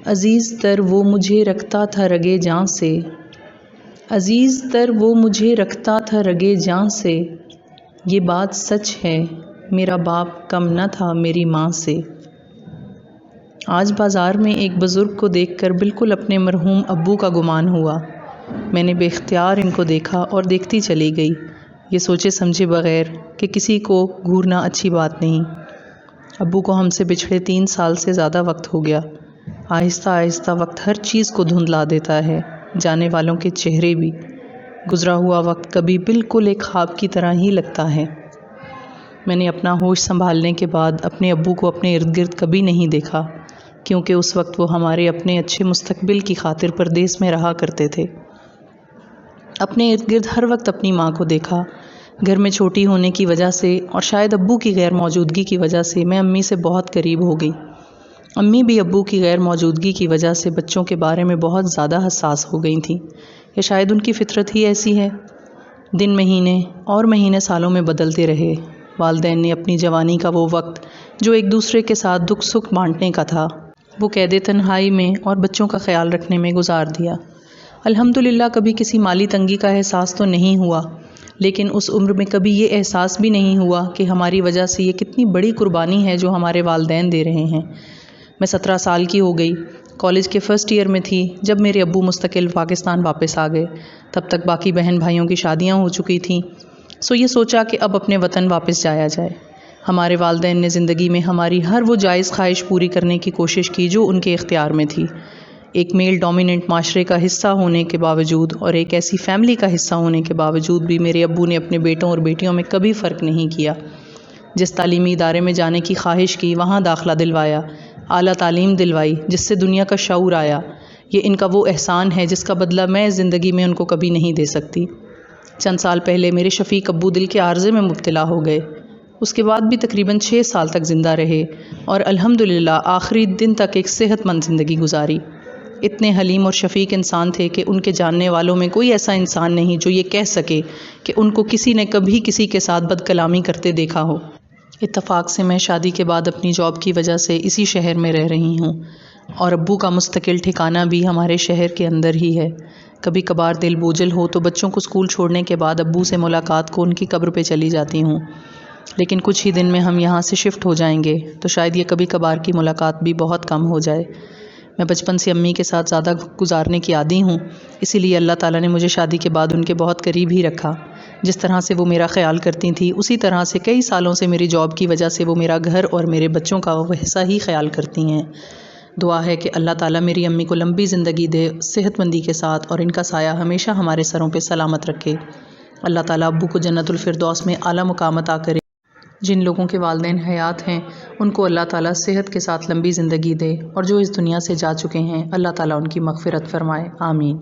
عزیز تر وہ مجھے رکھتا تھا رگے جاں سے، عزیز تر وہ مجھے رکھتا تھا رگے جاں سے، یہ بات سچ ہے میرا باپ کم نہ تھا میری ماں سے۔ آج بازار میں ایک بزرگ کو دیکھ کر بالکل اپنے مرحوم ابو کا گمان ہوا۔ میں نے بے اختیار ان کو دیکھا اور دیکھتی چلی گئی، یہ سوچے سمجھے بغیر کہ کسی کو گھورنا اچھی بات نہیں۔ ابو کو ہم سے بچھڑے 3 سال سے زیادہ وقت ہو گیا۔ آہستہ آہستہ وقت ہر چیز کو دھندلا دیتا ہے، جانے والوں کے چہرے بھی۔ گزرا ہوا وقت کبھی بالکل ایک خواب کی طرح ہی لگتا ہے۔ میں نے اپنا ہوش سنبھالنے کے بعد اپنے ابو کو اپنے ارد گرد کبھی نہیں دیکھا، کیونکہ اس وقت وہ ہمارے اپنے اچھے مستقبل کی خاطر پردیس میں رہا کرتے تھے۔ اپنے ارد گرد ہر وقت اپنی ماں کو دیکھا۔ گھر میں چھوٹی ہونے کی وجہ سے اور شاید ابو کی غیر موجودگی کی وجہ سے میں امی سے بہت قریب ہو گئی۔ امی بھی ابو کی غیر موجودگی کی وجہ سے بچوں کے بارے میں بہت زیادہ حساس ہو گئی تھیں، یا شاید ان کی فطرت ہی ایسی ہے۔ دن مہینے سالوں میں بدلتے رہے۔ والدین نے اپنی جوانی کا وہ وقت جو ایک دوسرے کے ساتھ دکھ سکھ بانٹنے کا تھا، وہ قید تنہائی میں اور بچوں کا خیال رکھنے میں گزار دیا۔ الحمدللہ کبھی کسی مالی تنگی کا احساس تو نہیں ہوا، لیکن اس عمر میں کبھی یہ احساس بھی نہیں ہوا کہ ہماری وجہ سے یہ کتنی بڑی قربانی ہے جو ہمارے والدین دے رہے ہیں۔ میں 17 سال کی ہو گئی، کالج کے فرسٹ ایئر میں تھی جب میرے ابو مستقل پاکستان واپس آ گئے۔ تب تک باقی بہن بھائیوں کی شادیاں ہو چکی تھیں، یہ سوچا کہ اب اپنے وطن واپس جایا جائے۔ ہمارے والدین نے زندگی میں ہماری ہر وہ جائز خواہش پوری کرنے کی کوشش کی جو ان کے اختیار میں تھی۔ ایک میل ڈومیننٹ معاشرے کا حصہ ہونے کے باوجود اور ایک ایسی فیملی کا حصہ ہونے کے باوجود بھی میرے ابو نے اپنے بیٹوں اور بیٹیوں میں کبھی فرق نہیں کیا۔ جس تعلیمی ادارے میں جانے کی خواہش کی وہاں داخلہ دلوایا، اعلیٰ تعلیم دلوائی جس سے دنیا کا شعور آیا۔ یہ ان کا وہ احسان ہے جس کا بدلہ میں زندگی میں ان کو کبھی نہیں دے سکتی۔ چند سال پہلے میرے شفیق ابو دل کے عارضے میں مبتلا ہو گئے۔ اس کے بعد بھی تقریباً 6 سال تک زندہ رہے اور الحمدللہ آخری دن تک ایک صحت مند زندگی گزاری۔ اتنے حلیم اور شفیق انسان تھے کہ ان کے جاننے والوں میں کوئی ایسا انسان نہیں جو یہ کہہ سکے کہ ان کو کسی نے کبھی کسی کے ساتھ بد کلامی کرتے دیکھا ہو۔ اتفاق سے میں شادی کے بعد اپنی جاب کی وجہ سے اسی شہر میں رہ رہی ہوں، اور ابو کا مستقل ٹھکانہ بھی ہمارے شہر کے اندر ہی ہے۔ کبھی کبھار دل بوجھل ہو تو بچوں کو اسکول چھوڑنے کے بعد ابو سے ملاقات کو ان کی قبر پہ چلی جاتی ہوں، لیکن کچھ ہی دن میں ہم یہاں سے شفٹ ہو جائیں گے تو شاید یہ کبھی کبھار کی ملاقات بھی بہت کم ہو جائے۔ میں بچپن سے امی کے ساتھ زیادہ گزارنے کی عادی ہوں، اسی لیے اللہ تعالیٰ نے مجھے شادی کے بعد ان کے بہت قریب ہی رکھا۔ جس طرح سے وہ میرا خیال کرتی تھیں اسی طرح سے کئی سالوں سے میری جاب کی وجہ سے وہ میرا گھر اور میرے بچوں کا ویسا ہی خیال کرتی ہیں۔ دعا ہے کہ اللہ تعالیٰ میری امی کو لمبی زندگی دے صحت مندی کے ساتھ، اور ان کا سایہ ہمیشہ ہمارے سروں پہ سلامت رکھے۔ اللہ تعالیٰ ابو کو جنت الفردوس میں اعلیٰ مقام عطا کرے۔ جن لوگوں کے والدین حیات ہیں ان کو اللہ تعالیٰ صحت کے ساتھ لمبی زندگی دے، اور جو اس دنیا سے جا چکے ہیں اللہ تعالیٰ ان کی مغفرت فرمائے، آمین۔